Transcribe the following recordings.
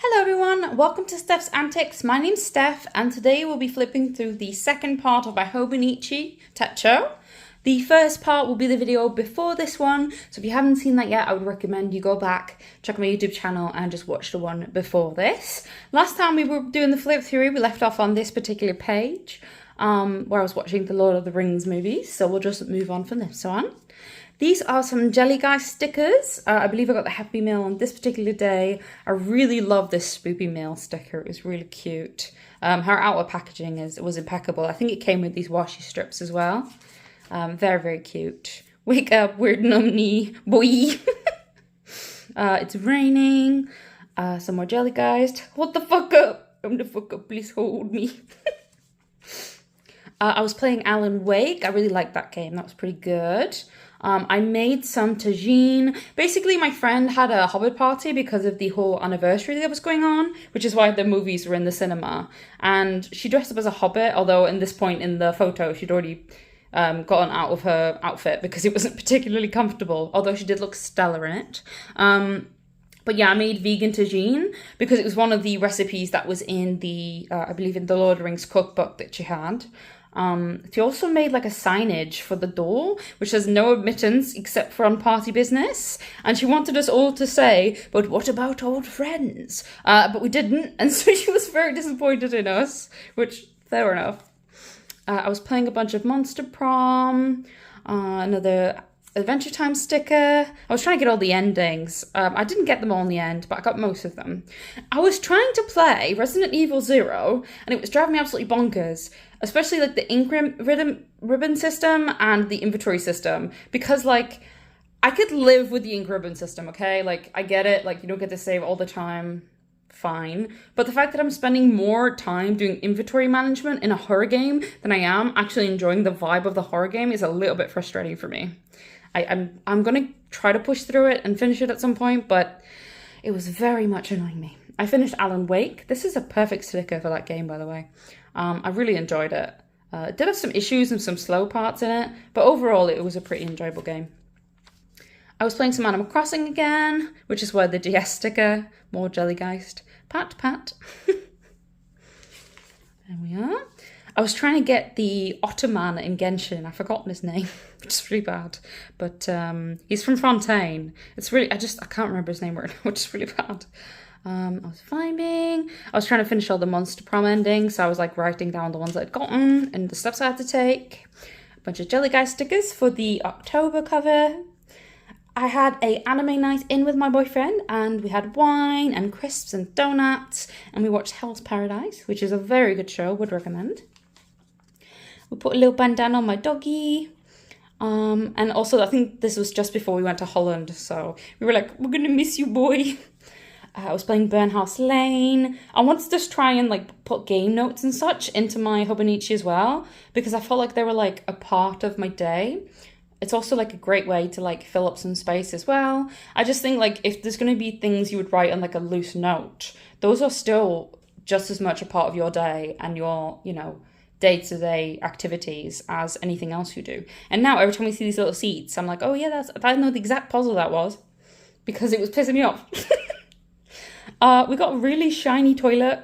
Hello everyone, welcome to Steph's Antics. My name's Steph and today we'll be flipping through the second part of my hobonichi techo. The first part will be the video before this one, so if you haven't seen that yet, I would recommend you go back, check my YouTube channel and just watch the one before this. Last time we were doing the flip through, we left off on this particular page where I was watching the Lord of the Rings movies, so we'll just move on from this one. These are some Jelly Guy stickers. I believe I got the Happy Meal on this particular day. I really love this Spoopy Meal sticker. It was really cute. Her outer packaging was impeccable. I think it came with these washi strips as well. Very, very cute. Wake up, weird nummy boy. It's raining. Some more Jelly Guys. What the fuck up? Come the fuck up, please hold me. I was playing Alan Wake. I really liked that game. That was pretty good. I made some tagine. Basically, my friend had a Hobbit party because of the whole anniversary that was going on, which is why the movies were in the cinema. And she dressed up as a Hobbit, although in this point in the photo, she'd already gotten out of her outfit because it wasn't particularly comfortable, although she did look stellar in it. But yeah, I made vegan tagine because it was one of the recipes that was in the, I believe in the Lord of the Rings cookbook that she had. She also made like a signage for the door, which says no admittance except for on party business. And she wanted us all to say, but what about old friends? But we didn't. And so she was very disappointed in us, which fair enough. I was playing a bunch of Monster Prom, another Adventure Time sticker. I was trying to get all the endings. I didn't get them all in the end, but I got most of them. I was trying to play Resident Evil 0, and it was driving me absolutely bonkers, especially like the ink ribbon system and the inventory system, because like I could live with the ink ribbon system, okay? Like I get it, like you don't get to save all the time, fine. But the fact that I'm spending more time doing inventory management in a horror game than I am actually enjoying the vibe of the horror game is a little bit frustrating for me. I'm gonna try to push through it and finish it at some point, but it was very much annoying me. I finished Alan Wake. This is a perfect sticker for that game, by the way. I really enjoyed it. It did have some issues and some slow parts in it, but overall it was a pretty enjoyable game. I was playing some Animal Crossing again, which is where the DS sticker, more Jellygeist. Pat, pat. There we are. I was trying to get the Ottoman in Genshin. I've forgotten his name, which is really bad. But he's from Fontaine. It's really, I can't remember his name, which is really bad. I was vibing. I was trying to finish all the Monster Prom endings, so I was like writing down the ones I'd gotten and the steps I had to take. A bunch of Jelly Guy stickers for the October cover. I had a anime night in with my boyfriend and we had wine and crisps and donuts and we watched Hell's Paradise, which is a very good show, would recommend. We put a little bandana on my doggy. And also I think this was just before we went to Holland, so we were like, we're gonna miss you, boy. I was playing Burnhouse Lane. I wanted to just try and like put game notes and such into my hobonichi as well, because I felt like they were like a part of my day. It's also like a great way to like fill up some space as well. I just think like if there's going to be things you would write on like a loose note, those are still just as much a part of your day and your, you know, day-to-day activities as anything else you do. And now every time we see these little seats, I'm like, oh yeah, I know the exact puzzle that was, because it was pissing me off. We got a really shiny toilet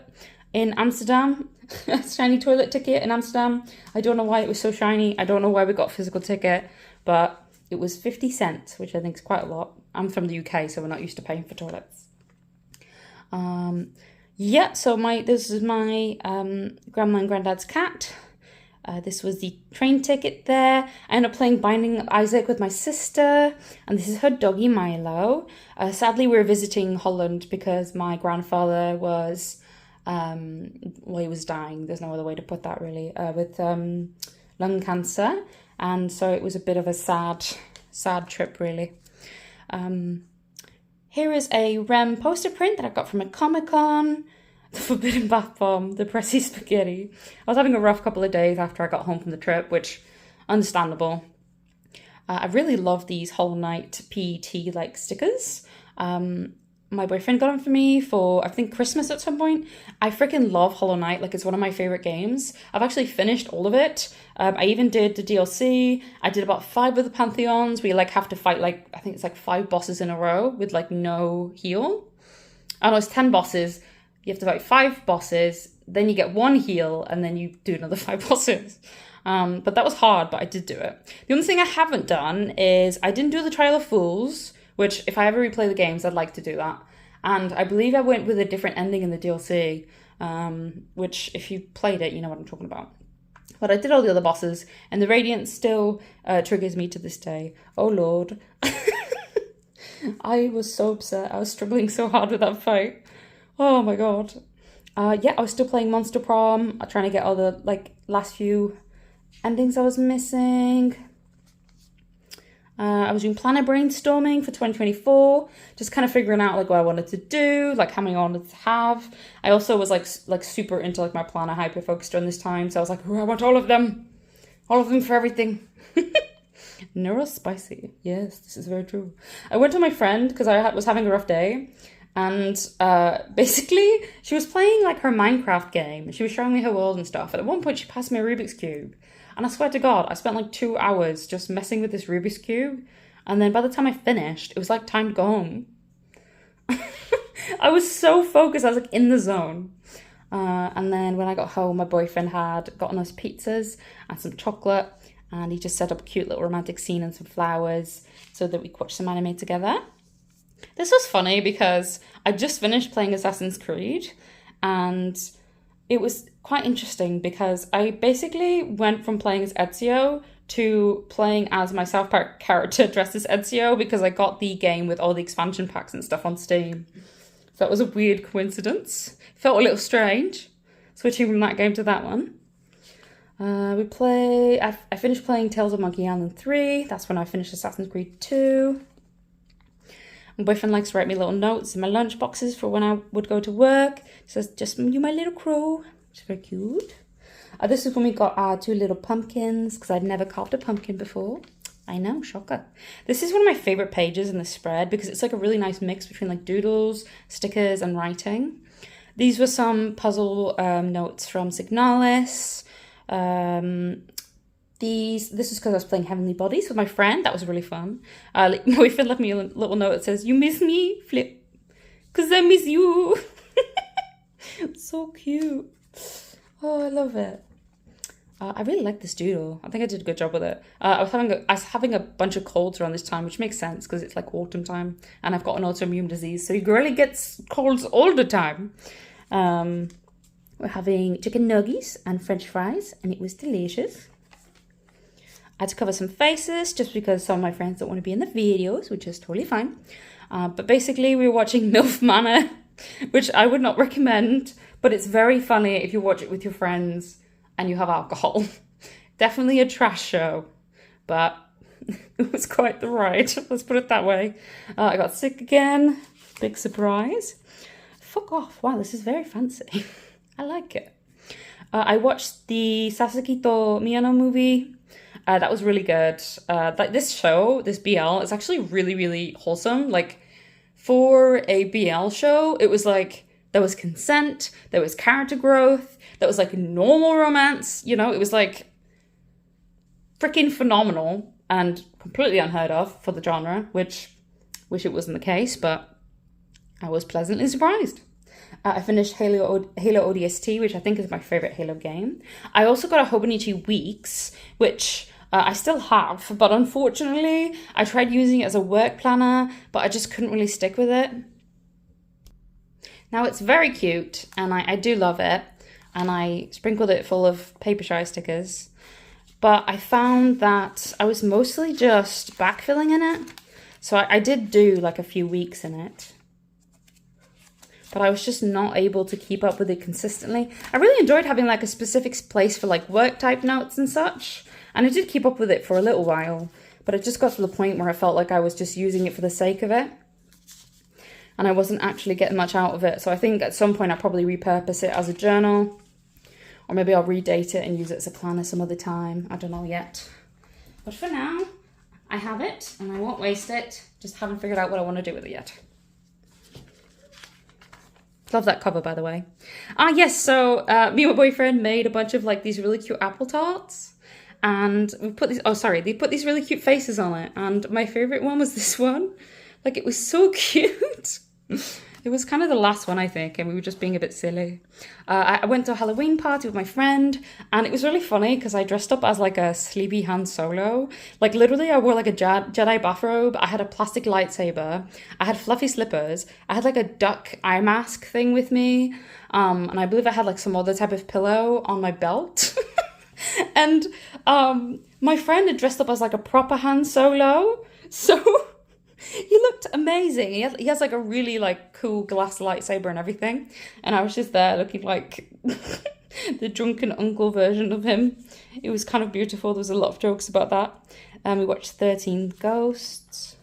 in Amsterdam. A shiny toilet ticket in Amsterdam. I don't know why it was so shiny. I don't know why we got a physical ticket, but it was 50 cents, which I think is quite a lot. I'm from the UK, so we're not used to paying for toilets. Yeah, so this is my grandma and granddad's cat. This was the train ticket there. I ended up playing Binding of Isaac with my sister, and this is her doggy Milo. Sadly, we were visiting Holland because my grandfather was, well, he was dying. There's no other way to put that really, with lung cancer, and so it was a bit of a sad trip really. Here is a Rem poster print that I got from a Comic-Con. The Forbidden Bath Bomb, the Pressy Spaghetti. I was having a rough couple of days after I got home from the trip, which, understandable. I really love these Hollow Knight PET like stickers. My boyfriend got them for me for, I think, Christmas at some point. I freaking love Hollow Knight. Like, it's one of my favorite games. I've actually finished all of it. I even did the DLC. I did about 5 of the Pantheons. We, like, have to fight, like, I think it's, like, 5 bosses in a row with, like, no heal. Oh no, it's 10 bosses. You have to fight 5 bosses, then you get 1 heal, and then you do another 5 bosses. But that was hard, but I did do it. The only thing I haven't done is I didn't do the Trial of Fools, which if I ever replay the games, I'd like to do that. And I believe I went with a different ending in the DLC, which if you played it, you know what I'm talking about. But I did all the other bosses, and the Radiance still triggers me to this day. Oh lord. I was so upset. I was struggling so hard with that fight. Oh my god. Yeah, I was still playing Monster Prom, trying to get all the last few endings I was missing. I was doing planner brainstorming for 2024, just kind of figuring out what I wanted to do, how many I wanted to have. I also was super into my planner hyper focused during this time, so I was like, oh, I want all of them for everything. Neurospicy, yes, this is very true. I went to my friend because I was having a rough day, and basically she was playing her Minecraft game. She was showing me her world and stuff. And at one point she passed me a Rubik's Cube. And I swear to God, I spent 2 hours just messing with this Rubik's Cube. And then by the time I finished, it was time to go home. I was so focused, I was in the zone. And then when I got home, my boyfriend had gotten us pizzas and some chocolate. And he just set up a cute little romantic scene and some flowers so that we could watch some anime together. This was funny because I just finished playing Assassin's Creed, and it was quite interesting because I basically went from playing as Ezio to playing as my South Park character dressed as Ezio because I got the game with all the expansion packs and stuff on Steam. So that was a weird coincidence. Felt a little strange switching from that game to that one. I finished playing Tales of Monkey Island 3. That's when I finished Assassin's Creed 2. My boyfriend likes to write me little notes in my lunch boxes for when I would go to work. He says, just you my little crow. It's very cute. This is when we got our 2 little pumpkins, because I'd never carved a pumpkin before. I know, shocker. This is one of my favourite pages in the spread because it's a really nice mix between doodles, stickers and writing. These were some puzzle notes from Signalis. This is because I was playing Heavenly Bodies with my friend. That was really fun. My boyfriend left me a little note that says, "You miss me, Flip, because I miss you." It's so cute. Oh, I love it. I really like this doodle. I think I did a good job with it. I was having a bunch of colds around this time, which makes sense because it's autumn time, and I've got an autoimmune disease, so he really gets colds all the time. We're having chicken nuggets and French fries, and it was delicious. I had to cover some faces just because some of my friends don't want to be in the videos, which is totally fine. But basically, we were watching MILF Manor, which I would not recommend, but it's very funny if you watch it with your friends and you have alcohol. Definitely a trash show, but it was quite the ride, let's put it that way. I got sick again, big surprise. Fuck off, wow, this is very fancy. I like it. I watched the Sasakito Miyano movie. That was really good. This show, this BL, is actually really, really wholesome. For a BL show, it was there was consent, there was character growth, there was normal romance, it was freaking phenomenal and completely unheard of for the genre, which wish it wasn't the case, but I was pleasantly surprised. I finished Halo ODST, which I think is my favorite Halo game. I also got a Hobonichi Weeks, which I still have, but unfortunately, I tried using it as a work planner, but I just couldn't really stick with it. Now, it's very cute, and I do love it, and I sprinkled it full of paper shy stickers, but I found that I was mostly just backfilling in it, so I did do a few weeks in it, but I was just not able to keep up with it consistently. I really enjoyed having a specific place for work type notes and such, and I did keep up with it for a little while, but it just got to the point where I felt like I was just using it for the sake of it, and I wasn't actually getting much out of it. So I think at some point I'll probably repurpose it as a journal, or maybe I'll redate it and use it as a planner some other time. I don't know yet. But for now, I have it, and I won't waste it. Just haven't figured out what I want to do with it yet. Love that cover, by the way. Yes, so me and my boyfriend made a bunch of these really cute apple tarts. And we put these, they put these really cute faces on it. And my favorite one was this one. It was so cute. It was kind of the last one, I think, and we were just being a bit silly. I went to a Halloween party with my friend, and it was really funny because I dressed up as like a sleepy Han Solo. Like literally, I wore like a Jedi bathrobe. I had a plastic lightsaber. I had fluffy slippers. I had like a duck eye mask thing with me, and I believe I had like some other type of pillow on my belt. And my friend had dressed up as like a proper Han Solo, so he looked amazing. He has like a really like cool glass lightsaber and everything, and I was just there looking like the drunken uncle version of him. It was kind of beautiful. There was a lot of jokes about that. We watched 13 Ghosts.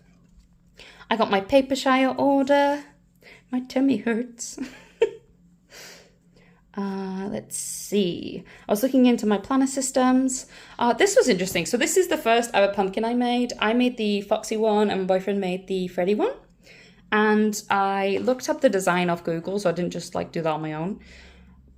I got my paper shire order. My tummy hurts. Let's see. I was looking into my planner systems. This was interesting. So this is the first ever pumpkin I made. I made the Foxy one and my boyfriend made the Freddy one. And I looked up the design off Google, so I didn't just like do that on my own.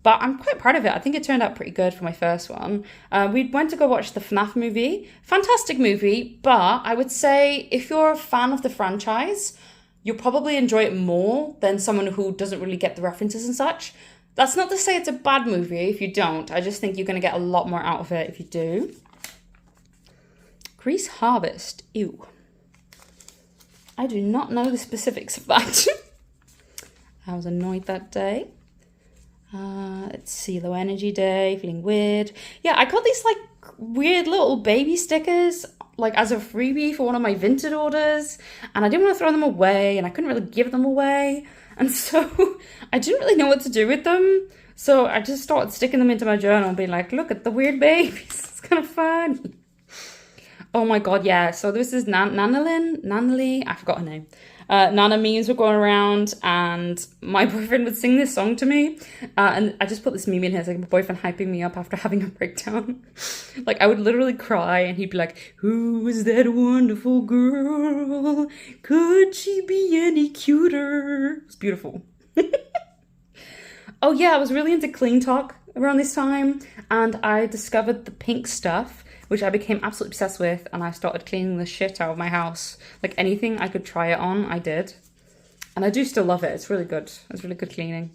But I'm quite proud of it. I think it turned out pretty good for my first one. We went to go watch the FNAF movie. Fantastic movie, but I would say if you're a fan of the franchise, you'll probably enjoy it more than someone who doesn't really get the references and such. That's not to say it's a bad movie if you don't. I just think you're going to get a lot more out of it if you do. Grease Harvest. Ew. I do not know the specifics of that. I was annoyed that day. Let's see. Low energy day. Feeling weird. Yeah, I got these like weird little baby stickers like as a freebie for one of my Vinted orders. And I didn't want to throw them away. And I couldn't really give them away. And so I didn't really know what to do with them. So I just started sticking them into my journal and being like, look at the weird babies. It's kind of fun. Oh my God, yeah. So this is Nanali, I forgot her name. Nana memes were going around and my boyfriend would sing this song to me. And I just put this meme in here. It's like my boyfriend hyping me up after having a breakdown. Like I would literally cry and he'd be like, who is that wonderful girl? Could she be any cuter? It's beautiful. Oh yeah, I was really into clean talk around this time. And I discovered the pink stuff, which I became absolutely obsessed with, and I started cleaning the shit out of my house. Like anything I could try it on, I did. And I do still love it. It's really good. It's really good cleaning.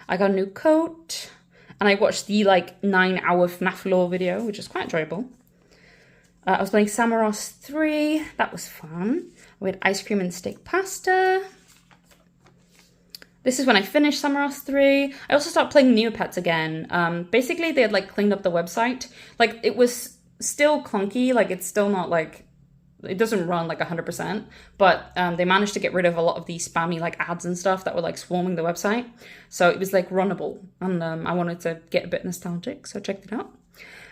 I got a new coat, and I watched the like 9-hour FNAF lore video, which is quite enjoyable. I was playing Samaros 3. That was fun. We had ice cream and steak pasta. This is when I finished Samaros 3. I also started playing Neopets again. Basically, they had like cleaned up the website. Like it was still clunky, like it's still not like, it doesn't run like 100%, but they managed to get rid of a lot of these spammy like ads and stuff that were like swarming the website, so it was like runnable, and I wanted to get a bit nostalgic, so I checked it out.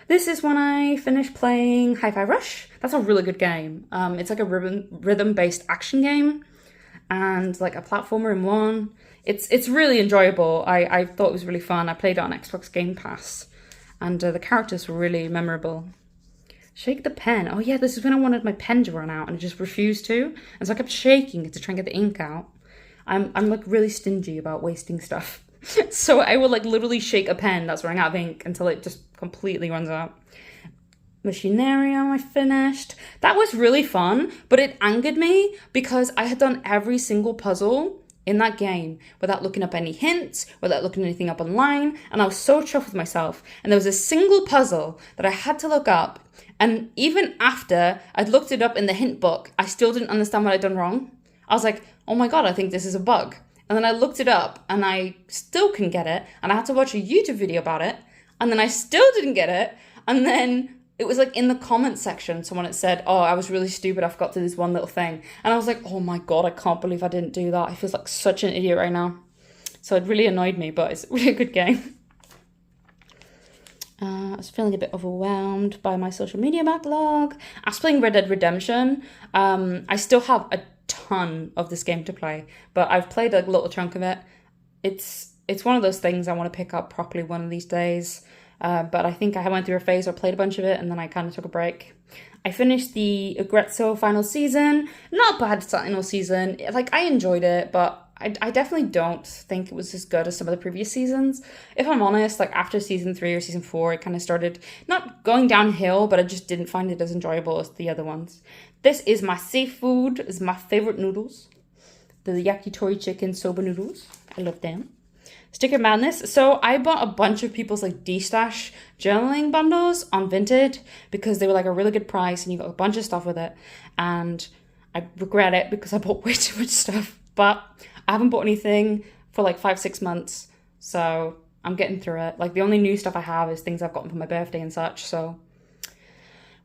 This is when I finished playing Hi-Fi Rush. That's a really good game. It's like a rhythm-based action game and like a platformer in one. It's really enjoyable. I thought it was really fun. I played it on Xbox Game Pass, and the characters were really memorable. Shake the pen. Oh yeah, this is when I wanted my pen to run out and it just refused to. And so I kept shaking it to try and get the ink out. I'm like really stingy about wasting stuff. So I would like literally shake a pen that's running out of ink until it just completely runs out. Machinarium I finished. That was really fun, but it angered me because I had done every single puzzle in that game without looking up any hints, without looking anything up online, and I was so chuffed with myself. And there was a single puzzle that I had to look up, and even after I'd looked it up in the hint book, I still didn't understand what I'd done wrong. I was like, oh my God, I think this is a bug. And then I looked it up and I still couldn't get it, and I had to watch a YouTube video about it, and then I still didn't get it, and then it was like in the comments section, someone had said, oh, I was really stupid, I forgot to do this one little thing. And I was like, oh my God, I can't believe I didn't do that. I feel like such an idiot right now. So it really annoyed me, but it's really a good game. I was feeling a bit overwhelmed by my social media backlog. I was playing Red Dead Redemption. I still have a ton of this game to play, but I've played a little chunk of it. It's one of those things I want to pick up properly one of these days. But I think I went through a phase where I played a bunch of it and then I kind of took a break. I finished the Aggrezzo final season. Not bad final season. Like, I enjoyed it, but I definitely don't think it was as good as some of the previous seasons. If I'm honest, like after season 3 or season 4, it kind of started not going downhill, but I just didn't find it as enjoyable as the other ones. This is my seafood. This is my favorite noodles. the yakitori chicken soba noodles. I love them. Sticker Madness. So I bought a bunch of people's like D-stash journaling bundles on Vinted because they were like a really good price and you got a bunch of stuff with it. And I regret it because I bought way too much stuff. But I haven't bought anything for like 5-6 months. So I'm getting through it. Like the only new stuff I have is things I've gotten for my birthday and such. So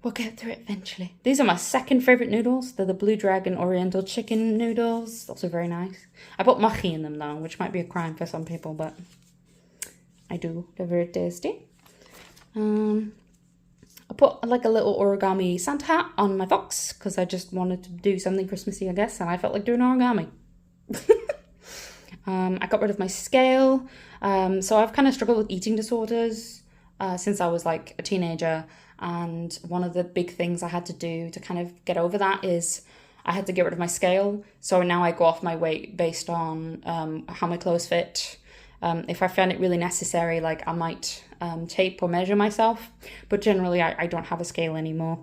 we'll get through it eventually. These are my second favourite noodles. They're the Blue Dragon Oriental Chicken noodles. Also very nice. I put mahi in them though, which might be a crime for some people, but I do. They're very tasty. I put like a little origami Santa hat on my fox because I just wanted to do something Christmassy, I guess, and I felt like doing origami. I got rid of my scale. So I've kind of struggled with eating disorders since I was like a teenager. And one of the big things I had to do to kind of get over that is I had to get rid of my scale. So now I go off my weight based on how my clothes fit. If I find it really necessary, like I might tape or measure myself. But generally, I don't have a scale anymore.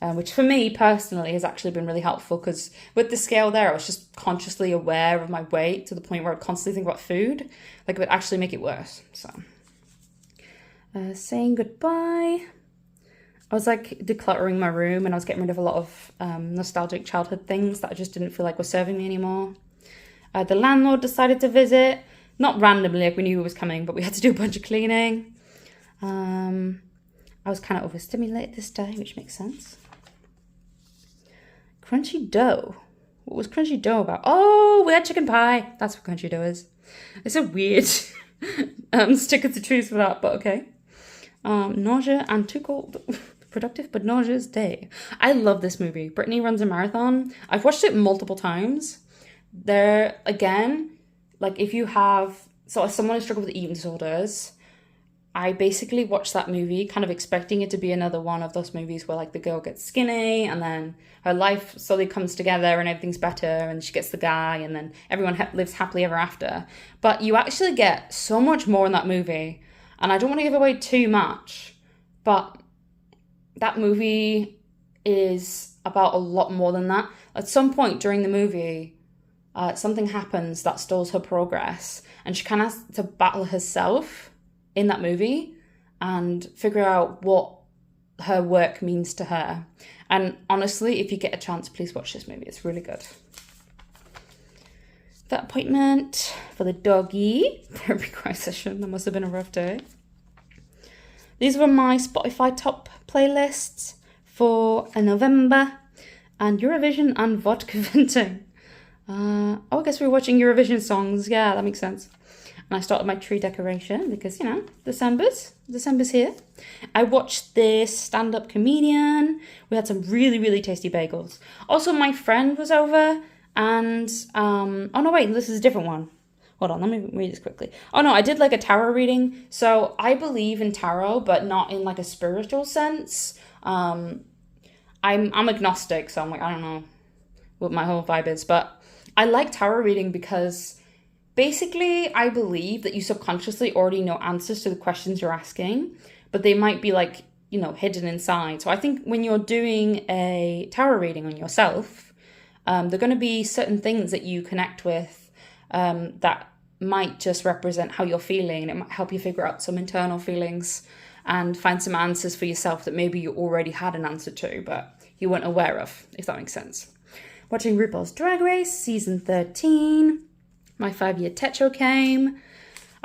Which for me personally has actually been really helpful because with the scale there, I was just consciously aware of my weight to the point where I constantly think about food. Like it would actually make it worse. So saying goodbye. I was like decluttering my room and I was getting rid of a lot of nostalgic childhood things that I just didn't feel like were serving me anymore. The landlord decided to visit, not randomly, like we knew he was coming, but we had to do a bunch of cleaning. I was kind of overstimulated this day, which makes sense. Crunchy dough. What was crunchy dough about? Oh, we had chicken pie. That's what crunchy dough is. It's a weird sticker to choose for that, but okay. Nausea and too cold. Productive but nauseous day. I love this movie. Brittany Runs a Marathon. I've watched it multiple times. There, again, like if you have, so as someone who struggles with eating disorders, I basically watched that movie kind of expecting it to be another one of those movies where like the girl gets skinny and then her life slowly comes together and everything's better and she gets the guy and then everyone lives happily ever after. But you actually get so much more in that movie. And I don't want to give away too much, but that movie is about a lot more than that. At some point during the movie, something happens that stalls her progress and she kind of has to battle herself in that movie and figure out what her work means to her. And honestly, if you get a chance, please watch this movie. It's really good. That appointment for the doggy therapy cry session. That must have been a rough day. These were my Spotify top playlists for November and Eurovision and vodka venting. I guess we were watching Eurovision songs. Yeah, that makes sense. And I started my tree decoration because, you know, December's here. I watched this stand-up comedian. We had some really, really tasty bagels. Also, my friend was over and, oh no, wait, this is a different one. Hold on, let me read this quickly. Oh no, I did like a tarot reading. So I believe in tarot, but not in like a spiritual sense. I'm agnostic, so I'm like, I don't know what my whole vibe is. But I like tarot reading because basically I believe that you subconsciously already know answers to the questions you're asking, but they might be like, you know, hidden inside. So I think when you're doing a tarot reading on yourself, there are going to be certain things that you connect with that might just represent how you're feeling, and it might help you figure out some internal feelings and find some answers for yourself that maybe you already had an answer to, but you weren't aware of, if that makes sense. Watching RuPaul's Drag Race, season 13. My 5-year tech show came.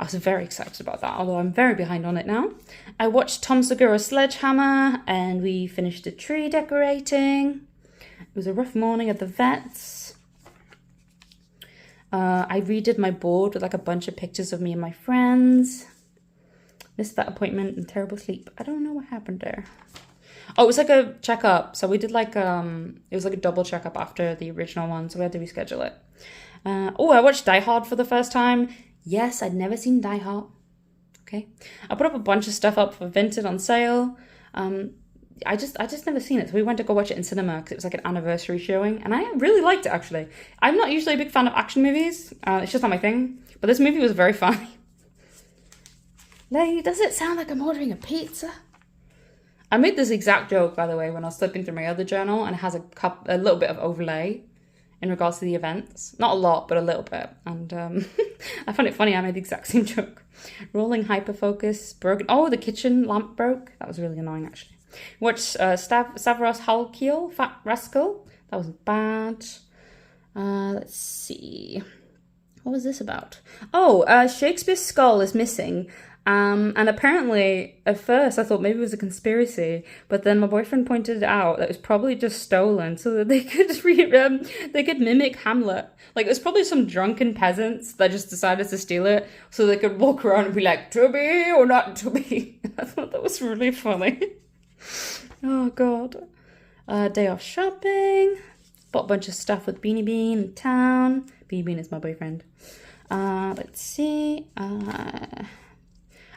I was very excited about that, although I'm very behind on it now. I watched Tom Segura's Sledgehammer, and we finished the tree decorating. It was a rough morning at the vet's. I redid my board with like a bunch of pictures of me and my friends. Missed that appointment and terrible sleep. I don't know what happened there. Oh, it was like a checkup. So we did like, it was like a double checkup after the original one. So we had to reschedule it. I watched Die Hard for the first time. Yes, I'd never seen Die Hard. Okay. I put up a bunch of stuff up for Vinted on sale. I just never seen it. So we went to go watch it in cinema because it was like an anniversary showing. And I really liked it, actually. I'm not usually a big fan of action movies. It's just not my thing. But this movie was very funny. Lady, does it sound like I'm ordering a pizza? I made this exact joke, by the way, when I was flipping through my other journal. And it has a little bit of overlay in regards to the events. Not a lot, but a little bit. And I found it funny, I made the exact same joke. Rolling hyperfocus, broken. Oh, the kitchen lamp broke. That was really annoying, actually. Watched Stavros Halkiel, Fat Rascal. That was bad. Let's see. What was this about? Oh, Shakespeare's skull is missing. And apparently, at first, I thought maybe it was a conspiracy, but then my boyfriend pointed out that it was probably just stolen so that they could mimic Hamlet. Like, it was probably some drunken peasants that just decided to steal it so they could walk around and be like, to be or not to be. I thought that was really funny. Oh, God. Day off shopping. Bought a bunch of stuff with Beanie Bean in town. Beanie Bean is my boyfriend. Let's see. I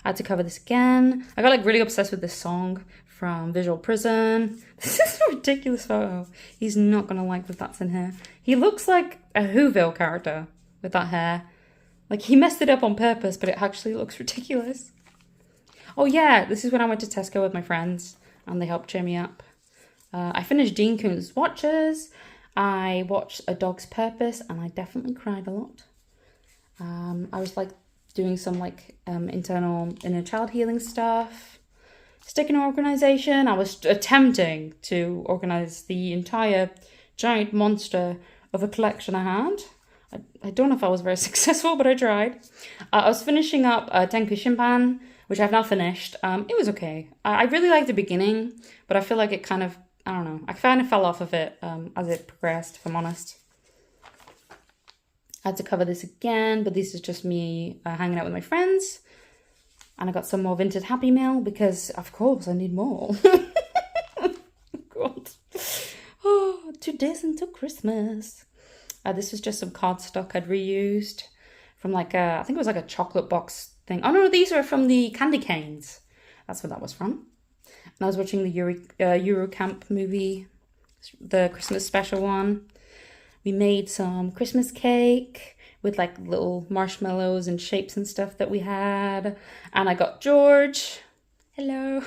had to cover this again. I got like really obsessed with this song from Visual Prison. This is a ridiculous photo. He's not gonna like that that's in here. He looks like a Whoville character with that hair. Like he messed it up on purpose, but it actually looks ridiculous. Oh yeah, this is when I went to Tesco with my friends and they helped cheer me up. I finished Dean Koontz Watchers. I watched A Dog's Purpose and I definitely cried a lot. I was like doing some like internal inner child healing stuff. Sticking an organization. I was attempting to organize the entire giant monster of a collection I had. I don't know if I was very successful, but I tried. I was finishing up Tenku Shimpan, which I've now finished. It was okay. I really liked the beginning, but I feel like it kind of, I don't know, I kind of fell off of it as it progressed, if I'm honest. I had to cover this again, but this is just me hanging out with my friends. And I got some more vintage Happy Meal because, of course, I need more. God. Oh, 2 days until Christmas. This was just some cardstock I'd reused from like I think it was like a chocolate box thing. Oh no, these are from the candy canes. That's what that was from. And I was watching the Eurocamp movie, the Christmas special one. We made some Christmas cake with like little marshmallows and shapes and stuff that we had. And I got George. Hello.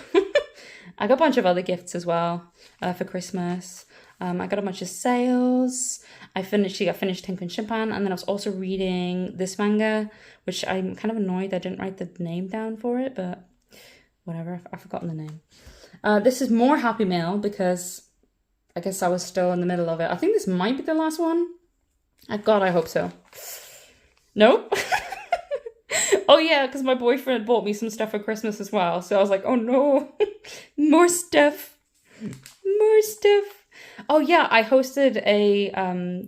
I got a bunch of other gifts as well for Christmas. I got a bunch of sales. I finished Tenkan Shimpan, and then I was also reading this manga, which I'm kind of annoyed I didn't write the name down for it, but whatever, I've forgotten the name. This is more Happy Meal because I guess I was still in the middle of it. I think this might be the last one. God, I hope so. No? Oh yeah, because my boyfriend bought me some stuff for Christmas as well. So I was like, oh no, more stuff. More stuff. Oh yeah, I hosted a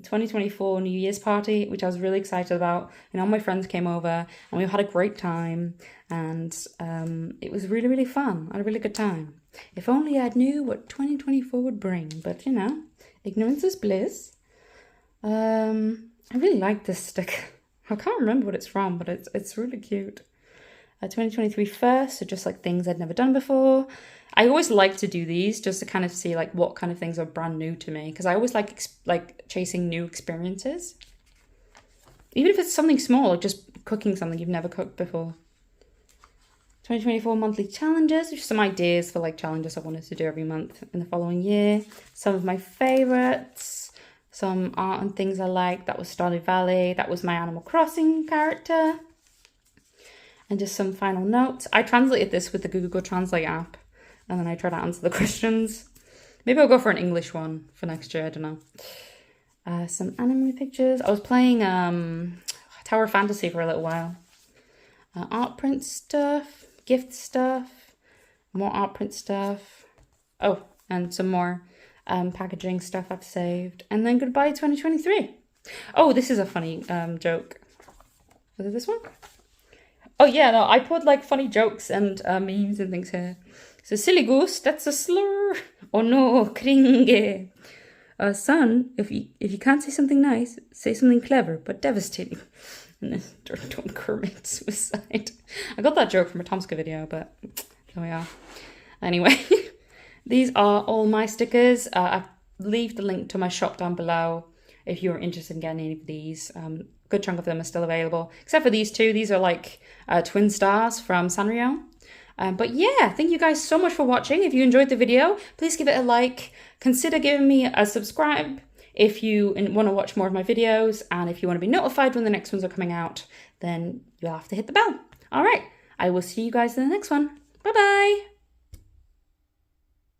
2024 New Year's party, which I was really excited about. And all my friends came over and we had a great time. And it was really, really fun. I had a really good time. If only I knew what 2024 would bring. But, you know, ignorance is bliss. I really like this sticker. I can't remember what it's from, but it's really cute. 2023 first, so just like things I'd never done before. I always like to do these just to kind of see like what kind of things are brand new to me. Because I always like chasing new experiences. Even if it's something small, like just cooking something you've never cooked before. 2024 monthly challenges, which are some ideas for like challenges I wanted to do every month in the following year. Some of my favorites, some art and things I like. That was Stardew Valley. That was my Animal Crossing character. And just some final notes. I translated this with the Google Translate app. And then I try to answer the questions. Maybe I'll go for an English one for next year. I don't know. Some anime pictures. I was playing Tower of Fantasy for a little while. Art print stuff. Gift stuff. More art print stuff. Oh, and some more packaging stuff I've saved. And then goodbye 2023. Oh, this is a funny joke. Was it this one? Oh yeah, no, I put like funny jokes and memes and things here. So silly goose, that's a slur. Oh no, kringe. Son, if you can't say something nice, say something clever but devastating. And then don't Kermit suicide. I got that joke from a Tomska video, but here we are. Anyway, these are all my stickers. I'll leave the link to my shop down below if you're interested in getting any of these. Good chunk of them are still available, except for these two. These are like twin stars from Sanrio. But yeah, thank you guys so much for watching. If you enjoyed the video, please give it a like. Consider giving me a subscribe If you want to watch more of my videos and if you want to be notified when the next ones are coming out, then you'll have to hit the bell. All right, I will see you guys in the next one. Bye-bye.